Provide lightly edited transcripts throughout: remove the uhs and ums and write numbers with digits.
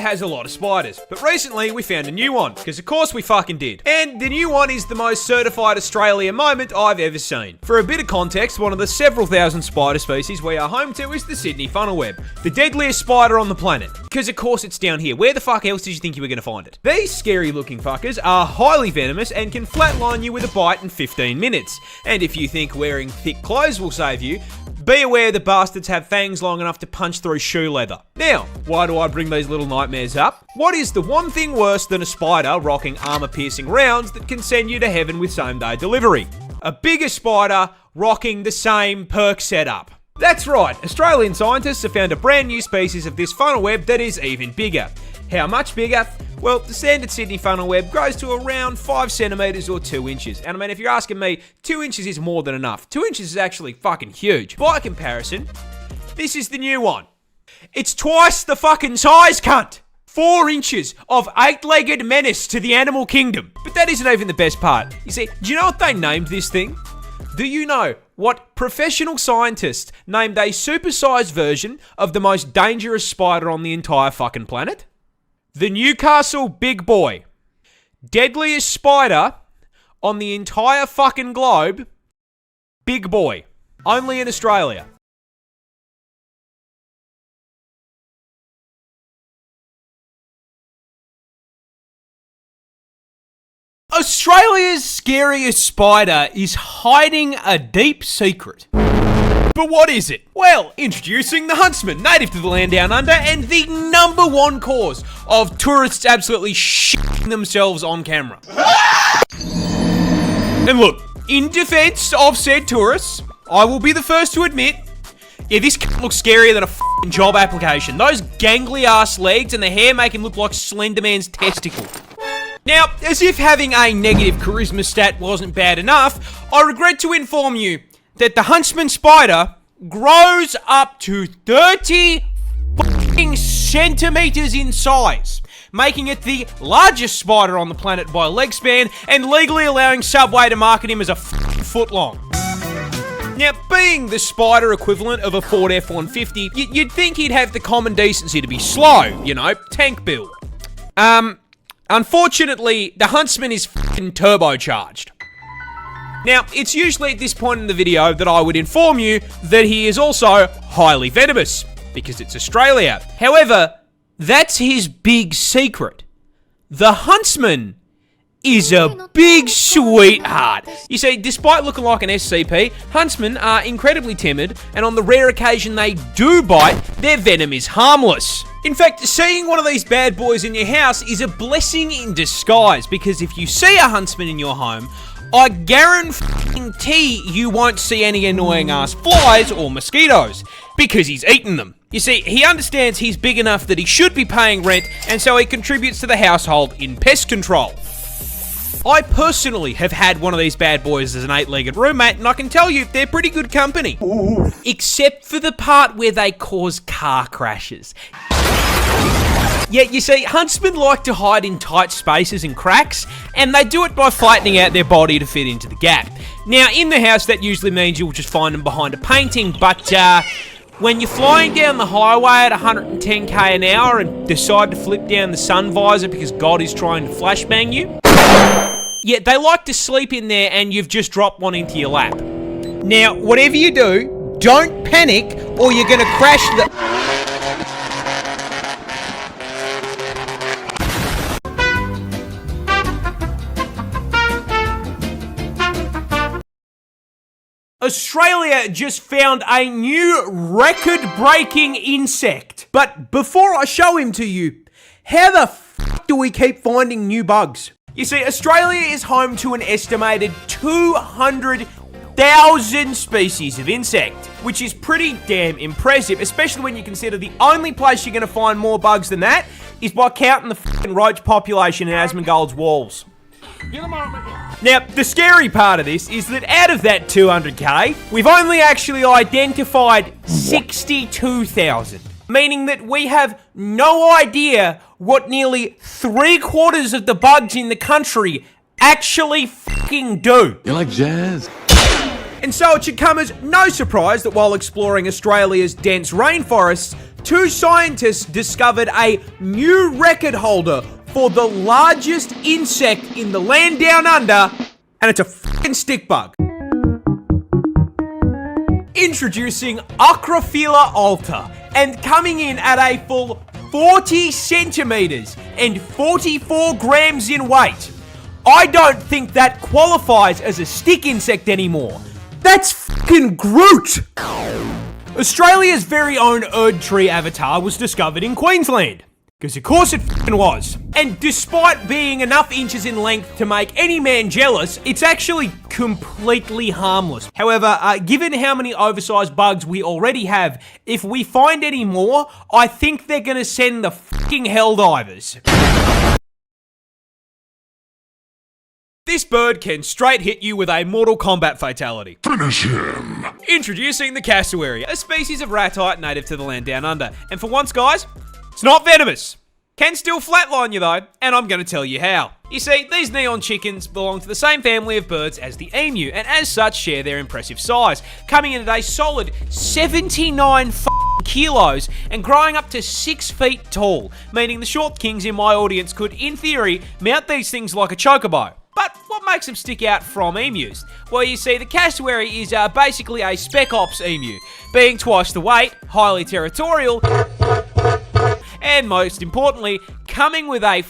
has a lot of spiders, but recently we found a new one, because of course we fucking did. And the new one is the most certified Australia moment I've ever seen. For a bit of context, one of the several thousand spider species we are home to is the Sydney funnel web, the deadliest spider on the planet. Because of course it's down here. Where the fuck else did you think you were going to find it? These scary looking fuckers are highly venomous and can flatline you with a bite in 15 minutes. And if you think wearing thick clothes will save you, be aware the bastards have fangs long enough to punch through shoe leather. Now, why do I bring these little nightmares up? What is the one thing worse than a spider rocking armor-piercing rounds that can send you to heaven with same-day delivery? A bigger spider rocking the same perk setup. That's right, Australian scientists have found a brand new species of this funnel web that is even bigger. How much bigger? Well, the standard Sydney funnel web grows to around 5 centimetres or 2 inches. And I mean, if you're asking me, 2 inches is more than enough. 2 inches is actually fucking huge. By comparison, this is the new one. It's twice the fucking size, cunt! 4 inches of 8-legged menace to the animal kingdom. But that isn't even the best part. You see, do you know what they named this thing? Do you know what professional scientists named a supersized version of the most dangerous spider on the entire fucking planet? The Newcastle big boy. Deadliest spider on the entire fucking globe. Big boy. Only in Australia. Australia's scariest spider is hiding a deep secret. But what is it? Well, introducing the huntsman, native to the land down under, and the #1 cause of tourists absolutely shitting themselves on camera. And look, in defense of said tourists, I will be the first to admit, yeah, this looks scarier than a f***ing job application. Those gangly ass legs and the hair make him look like Slender Man's testicle. Now, as if having a negative charisma stat wasn't bad enough, I regret to inform you that the huntsman spider grows up to 30 fucking centimeters in size, making it the largest spider on the planet by leg span and legally allowing Subway to market him as a foot long. Now, being the spider equivalent of a Ford F-150, you'd think he'd have the common decency to be slow, you know, tank build. Unfortunately, the huntsman is fucking turbocharged. Now, it's usually at this point in the video that I would inform you that he is also highly venomous, because it's Australia. However, that's his big secret. The huntsman is a big sweetheart. You see, despite looking like an SCP, huntsmen are incredibly timid, and on the rare occasion they do bite, their venom is harmless. In fact, seeing one of these bad boys in your house is a blessing in disguise, because if you see a huntsman in your home, I guarantee you won't see any annoying ass flies or mosquitoes, because he's eaten them. You see, he understands he's big enough that he should be paying rent, and so he contributes to the household in pest control. I personally have had one of these bad boys as an 8-legged roommate, and I can tell you, they're pretty good company. Ooh. Except for the part where they cause car crashes. Yeah, you see, huntsmen like to hide in tight spaces and cracks, and they do it by flattening out their body to fit into the gap. Now, in the house, that usually means you'll just find them behind a painting, but when you're flying down the highway at 110k an hour and decide to flip down the sun visor because God is trying to flashbang you, yeah, they like to sleep in there and you've just dropped one into your lap. Now, whatever you do, don't panic or you're gonna crash the... Australia just found a new record-breaking insect. But before I show him to you, how the f*** do we keep finding new bugs? You see, Australia is home to an estimated 200,000 species of insect, which is pretty damn impressive, especially when you consider the only place you're going to find more bugs than that is by counting the f***ing roach population in Asmongold's walls. Now, the scary part of this is that out of that 200k, we've only actually identified 62,000. Meaning that we have no idea what nearly 3/4 of the bugs in the country actually fucking do. You like jazz? And so it should come as no surprise that while exploring Australia's dense rainforests, two scientists discovered a new record holder for the largest insect in the land down under, and it's a fucking stick bug. Introducing Acrophila alta, and coming in at a full 40 centimeters and 44 grams in weight. I don't think that qualifies as a stick insect anymore. That's fucking Groot! Australia's very own Erd tree avatar was discovered in Queensland. Because of course it fucking was. And despite being enough inches in length to make any man jealous, it's actually completely harmless. However, given how many oversized bugs we already have, if we find any more, I think they're gonna send the fucking Helldivers. This bird can straight hit you with a Mortal Kombat fatality. Finish him! Introducing the cassowary, a species of ratite native to the land down under. And for once, guys, it's not venomous. Can still flatline you though, and I'm going to tell you how. You see, these neon chickens belong to the same family of birds as the emu, and as such share their impressive size, coming in at a solid 79 kilos and growing up to 6 feet tall, meaning the short kings in my audience could, in theory, mount these things like a chocobo. But what makes them stick out from emus? Well, you see, the cassowary is basically a spec ops emu, being twice the weight, highly territorial, and most importantly, coming with a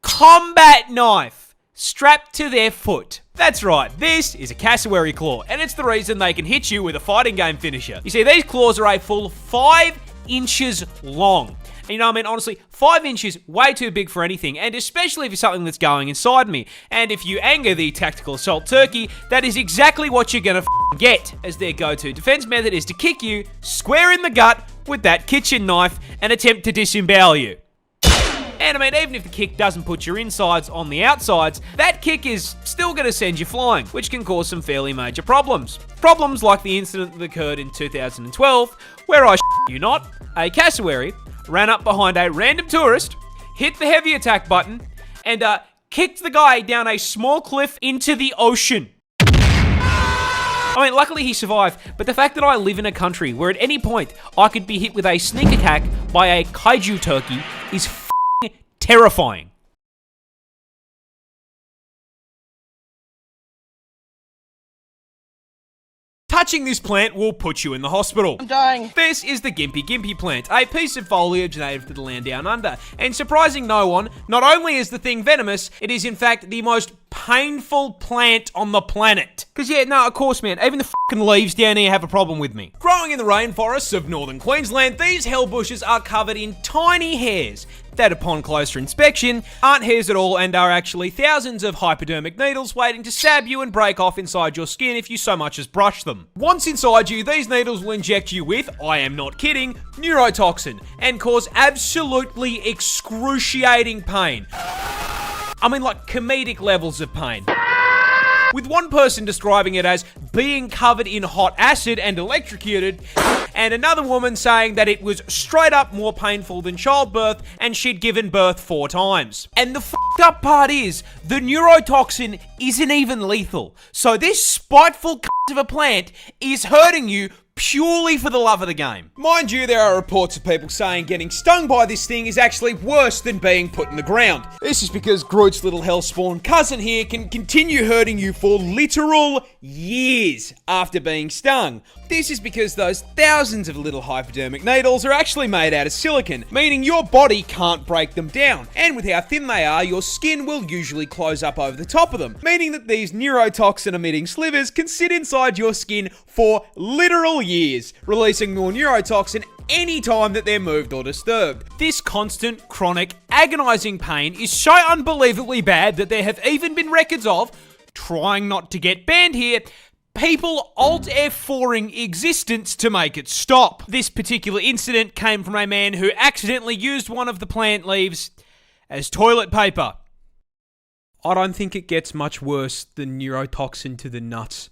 combat knife strapped to their foot. That's right, this is a cassowary claw, and it's the reason they can hit you with a fighting game finisher. You see, these claws are a full 5 inches long. And you know what I mean? Honestly, 5 inches, way too big for anything, and especially for something that's going inside me. And if you anger the tactical assault turkey, that is exactly what you're gonna get, as their go-to defense method is to kick you square in the gut with that kitchen knife and attempt to disembowel you. And I mean, even if the kick doesn't put your insides on the outsides, that kick is still gonna send you flying, which can cause some fairly major problems. Problems like the incident that occurred in 2012, where I you not, a cassowary ran up behind a random tourist, hit the heavy attack button, and kicked the guy down a small cliff into the ocean. I mean, luckily he survived, but the fact that I live in a country where at any point I could be hit with a sneak attack by a kaiju turkey is terrifying. Touching this plant will put you in the hospital. I'm dying. This is the gympie-gympie plant, a piece of foliage native to the land down under. And surprising no one, not only is the thing venomous, it is in fact the most painful plant on the planet. Because yeah, no, of course, man, even the fucking leaves down here have a problem with me. Growing in the rainforests of northern Queensland, these hell bushes are covered in tiny hairs that upon closer inspection aren't hairs at all and are actually thousands of hypodermic needles waiting to stab you and break off inside your skin if you so much as brush them. Once inside you, these needles will inject you with, I am not kidding, neurotoxin and cause absolutely excruciating pain. I mean, like comedic levels of pain. With one person describing it as being covered in hot acid and electrocuted, and another woman saying that it was straight up more painful than childbirth and she'd given birth 4 times. And the fucked up part is, the neurotoxin isn't even lethal. So this spiteful of a plant is hurting you purely for the love of the game. Mind you, there are reports of people saying getting stung by this thing is actually worse than being put in the ground. This is because Groot's little hellspawn cousin here can continue hurting you for literal years after being stung. This is because those thousands of little hypodermic needles are actually made out of silicon, meaning your body can't break them down. And with how thin they are, your skin will usually close up over the top of them, meaning that these neurotoxin emitting slivers can sit inside your skin for literal years, releasing more neurotoxin anytime that they're moved or disturbed. This constant, chronic, agonizing pain is so unbelievably bad that there have even been records of, trying not to get banned here, people Alt F4ing existence to make it stop. This particular incident came from a man who accidentally used one of the plant leaves as toilet paper. I don't think it gets much worse than neurotoxin to the nuts.